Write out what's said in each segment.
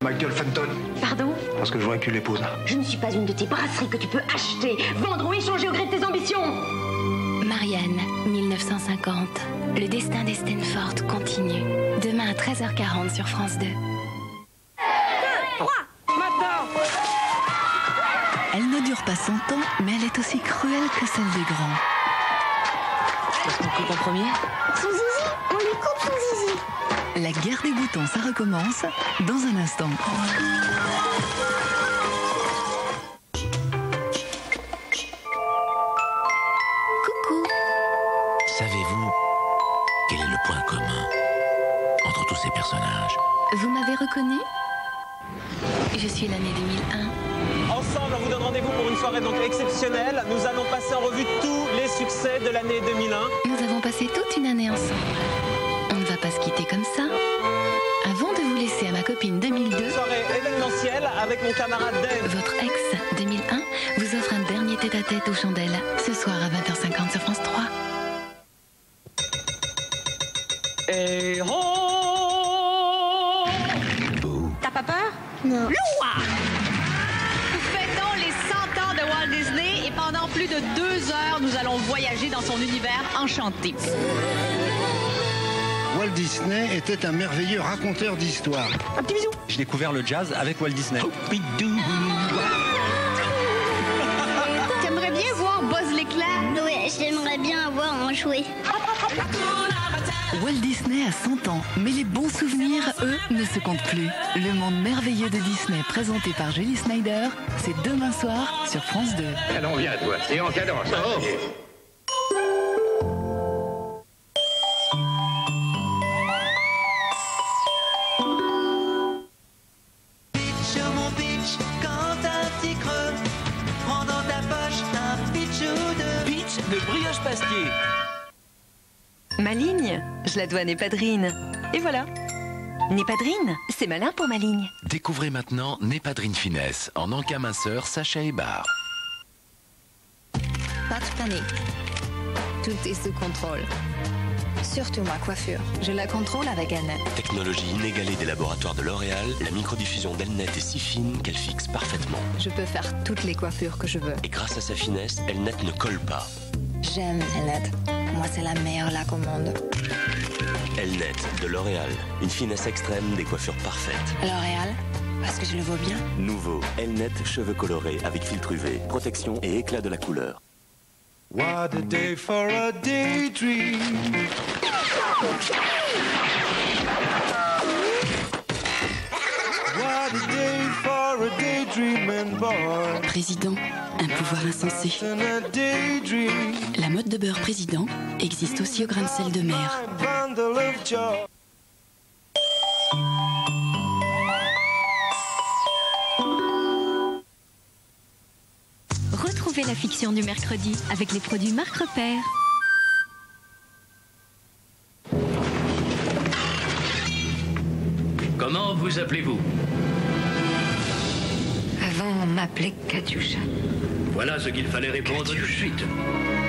Michael Fenton. Pardon? Parce que je voudrais que tu l'épouses. Je ne suis pas une de tes brasseries que tu peux acheter, vendre ou échanger au gré de tes ambitions. Marianne, 1950. Le destin des Stanford continue. Demain à 13h40 sur France 2. 2, 3, maintenant! Elle ne dure pas 100 ans, mais elle est aussi cruelle que celle des grands. Est-ce qu'on coupe en premier? Son zizi, on lui coupe son zizi. La guerre des boutons, ça recommence dans un instant. Coucou. Savez-vous quel est le point commun entre tous ces personnages? Vous m'avez reconnu? Je suis l'année 2001. Ensemble, on vous donne rendez-vous pour une soirée donc exceptionnelle. Nous allons passer en revue tous les succès de l'année 2001. Nous avons passé toute une année ensemble. On ne va pas se quitter comme ça. Avant de vous laisser à ma copine 2002, Soirée événementielle avec mon camarade Dave. votre ex 2001 vous offre un dernier tête-à-tête aux chandelles ce soir à 20h50 sur France 3. Et T'as pas peur? Non. Fêtons les 100 ans de Walt Disney et pendant plus de 2 heures, nous allons voyager dans son univers enchanté. Walt Disney était un merveilleux raconteur d'histoires. un petit bisou. J'ai découvert le jazz avec Walt Disney. T'aimerais bien voir Buzz l'éclair? Ouais, j'aimerais bien avoir un jouet. Walt Disney a 100 ans, mais les bons souvenirs, eux, ne se comptent plus. Le monde merveilleux de Disney, présenté par Julie Snyder, c'est demain soir sur France 2. Allons, viens, toi. Et en cadence. Oh. De brioche pastier. Ma ligne, je la dois à Népadrine. Et voilà. Népadrine, c'est malin pour ma ligne. Découvrez maintenant Népadrine Finesse en encas minceur, sachet et barre. Pas de panique. Tout est sous contrôle. Surtout ma coiffure. Je la contrôle avec Elnet. Technologie inégalée des laboratoires de L'Oréal, la microdiffusion d'Elnet est si fine qu'elle fixe parfaitement. Je peux faire toutes les coiffures que je veux. Et grâce à sa finesse, Elnet ne colle pas. J'aime Elnet. Pour moi, c'est la meilleure laque au monde. Elnet de L'Oréal, une finesse extrême, des coiffures parfaites. L'Oréal, parce que je le vaux bien. Nouveau, Elnet cheveux colorés avec filtre UV, protection et éclat de la couleur. What a day for a daydream. What a day for a daydreaming boy. Président, un pouvoir insensé. La mode de beurre président existe aussi au grain de sel de mer. Retrouvez la fiction du mercredi avec les produits Marc Repère. Comment vous appelez-vous? Avant, on m'appelait Katyusha. Voilà ce qu'il fallait répondre tout de suite.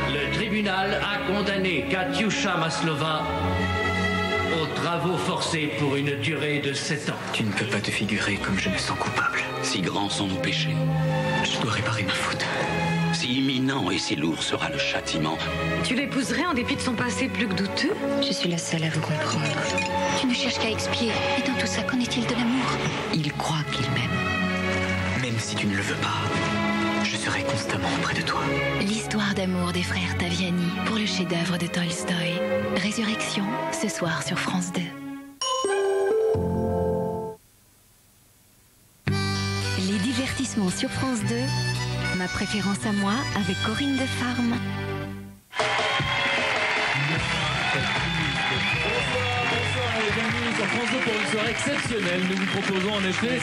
Le tribunal a condamné Katyusha Maslova aux travaux forcés pour une durée de 7 ans. Tu ne peux pas te figurer comme je me sens coupable. Si grands sont nos péchés. Je dois réparer ma faute. Si imminent et si lourd sera le châtiment. Tu l'épouserais en dépit de son passé plus que douteux? Je suis la seule à vous comprendre. Tu ne cherches qu'à expier. Et dans tout ça, qu'en est-il de l'amour? Il croit qu'il m'aime. Même si tu ne le veux pas, je serai constamment auprès de toi. L'histoire d'amour des frères Taviani pour le chef-d'œuvre de Tolstoï. Résurrection, ce soir sur France 2. Les divertissements sur France 2. Ma préférence à moi avec Corinne de Farm. Bienvenue sur France 2 pour une soirée exceptionnelle. Nous vous proposons en effet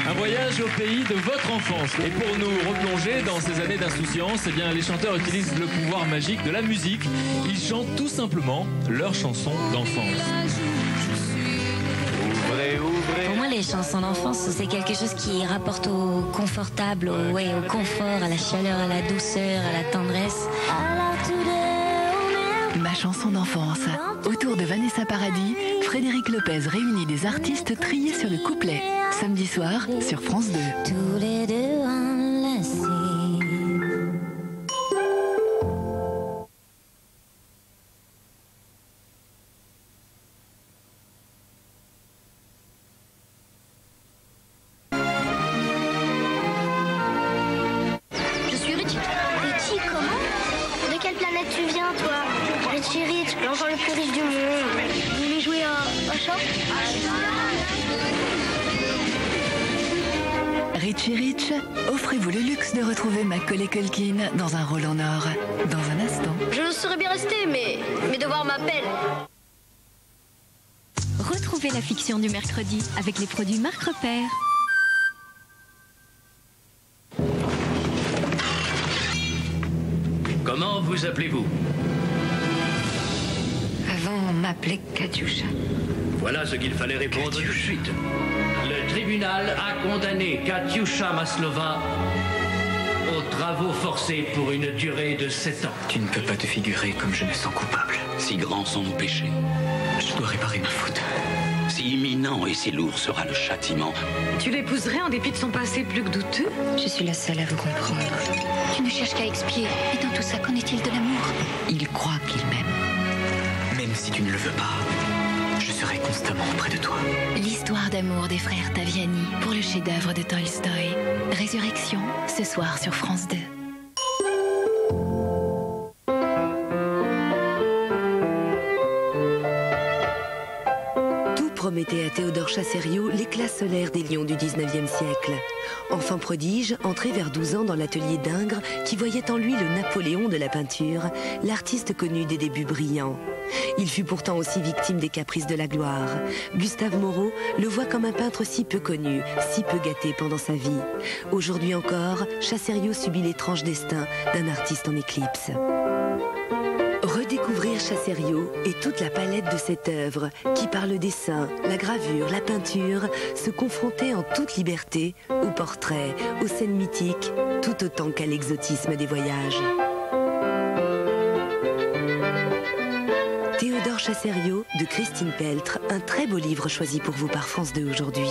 un voyage au pays de votre enfance. Et pour nous replonger dans ces années d'insouciance, eh bien, les chanteurs utilisent le pouvoir magique de la musique. Ils chantent tout simplement leurs chansons d'enfance. Pour moi, les chansons d'enfance, c'est quelque chose qui rapporte au confortable, au confort, à la chaleur, à la douceur, à la tendresse. Ma chanson d'enfance, autour de Vanessa Paradis, Frédéric Lopez réunit des artistes triés sur le couplet. Samedi soir sur France 2. Tous les deux enlacés. Je suis Richie. Richie, comment? De quelle planète tu viens, toi? Richie Rich, l'enfant le plus riche du monde. Vous voulez jouer à chat? Richie Rich, offrez-vous le luxe de retrouver Macaulay Culkin dans un rôle en or. Dans un instant. Je serais bien resté, mais mes devoirs m'appellent. Retrouvez la fiction du mercredi avec les produits Marc Repère. Comment vous appelez-vous? Avant, on m'appelait Katyusha. Voilà ce qu'il fallait répondre tout de suite. Le tribunal a condamné Katyusha Maslova aux travaux forcés pour une durée de 7 ans. Tu ne peux pas te figurer comme je me sens coupable. Si grands sont nos péchés, Je dois réparer ma faute. si imminent et si lourd sera le châtiment. Tu l'épouserais en dépit de son passé plus que douteux? Je suis la seule à vous comprendre. Tu ne cherches qu'à expier. Et dans tout ça, qu'en est-il de l'amour? Il croit qu'il m'aime. Même si tu ne le veux pas, je serai constamment auprès de toi. L'histoire d'amour des frères Taviani pour le chef-d'œuvre de Tolstoï. Résurrection, ce soir sur France 2. Tout promettait à Théodore Chassériau l'éclat solaire des lions du 19e siècle. Enfant prodige, entré vers 12 ans dans l'atelier d'Ingres, qui voyait en lui le Napoléon de la peinture, l'artiste connut des débuts brillants. Il fut pourtant aussi victime des caprices de la gloire. Gustave Moreau le voit comme un peintre si peu connu, si peu gâté pendant sa vie. Aujourd'hui encore, Chassériau subit l'étrange destin d'un artiste en éclipse. Redécouvrir Chassériau et toute la palette de cette œuvre qui, par le dessin, la gravure, la peinture, se confrontait en toute liberté aux portraits, aux scènes mythiques, tout autant qu'à l'exotisme des voyages. Théodore Chassériau de Christine Peltre, un très beau livre choisi pour vous par France 2 aujourd'hui.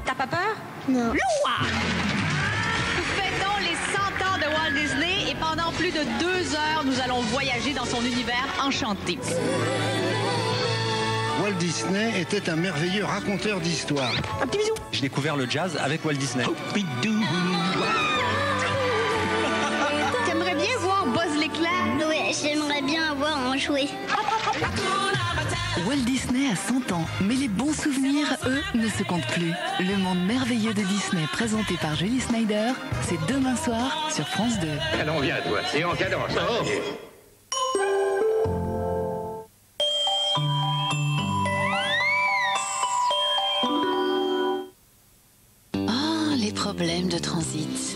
T'as pas peur? Non. Loua! Fêtons les 100 ans de Walt Disney et pendant plus de 2 heures, nous allons voyager dans son univers enchanté. Walt Disney était un merveilleux raconteur d'histoires. Un petit bisou. J'ai découvert le jazz avec Walt Disney. T'aimerais bien voir Buzz l'éclair? Oui, j'aimerais bien avoir un jouet. Walt Disney a 100 ans, mais les bons souvenirs, eux, ne se comptent plus. Le monde merveilleux de Disney, présenté par Julie Snyder, c'est demain soir sur France 2. Allons, viens, toi, c'est en cadence. Ah, les problèmes de transit.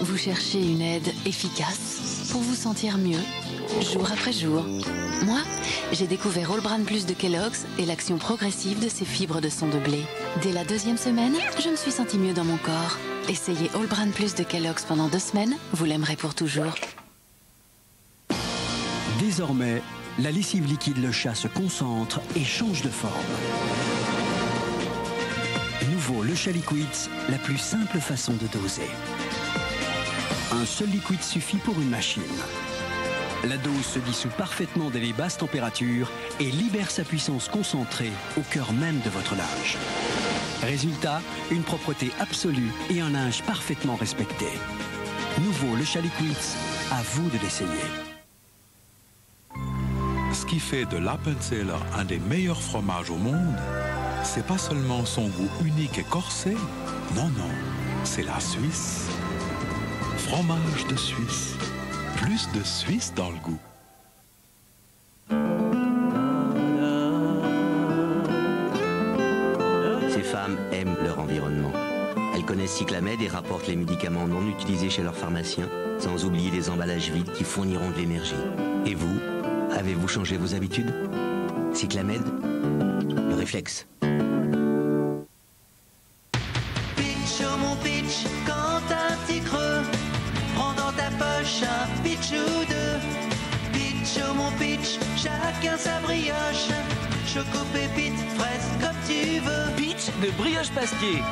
Vous cherchez une aide efficace pour vous sentir mieux, jour après jour. Moi, j'ai découvert All Bran Plus de Kellogg's et l'action progressive de ses fibres de son de blé. Dès la 2e semaine, je me suis sentie mieux dans mon corps. Essayez All Bran Plus de Kellogg's pendant 2 semaines, vous l'aimerez pour toujours. Désormais, la lessive liquide Le Chat se concentre et change de forme. Nouveau Le Chat Liquids, la plus simple façon de doser. Un seul liquide suffit pour une machine. La dose se dissout parfaitement dès les basses températures et libère sa puissance concentrée au cœur même de votre linge. Résultat, une propreté absolue et un linge parfaitement respecté. Nouveau Le Chat Liquids, à vous de l'essayer. Ce qui fait de l'Appenzeller un des meilleurs fromages au monde, c'est pas seulement son goût unique et corsé, non, c'est la Suisse. Fromage de Suisse. Plus de Suisse dans le goût. Ces femmes aiment leur environnement. Elles connaissent Cyclamed et rapportent les médicaments non utilisés chez leur pharmacien, sans oublier les emballages vides qui fourniront de l'énergie. Et vous, avez-vous changé vos habitudes? Cyclamed, le réflexe. Pitch, oh mon pitch, quand un petit creux sa brioche. Choco pépite, fraise, comme tu veux. Pitch de brioche pasquier.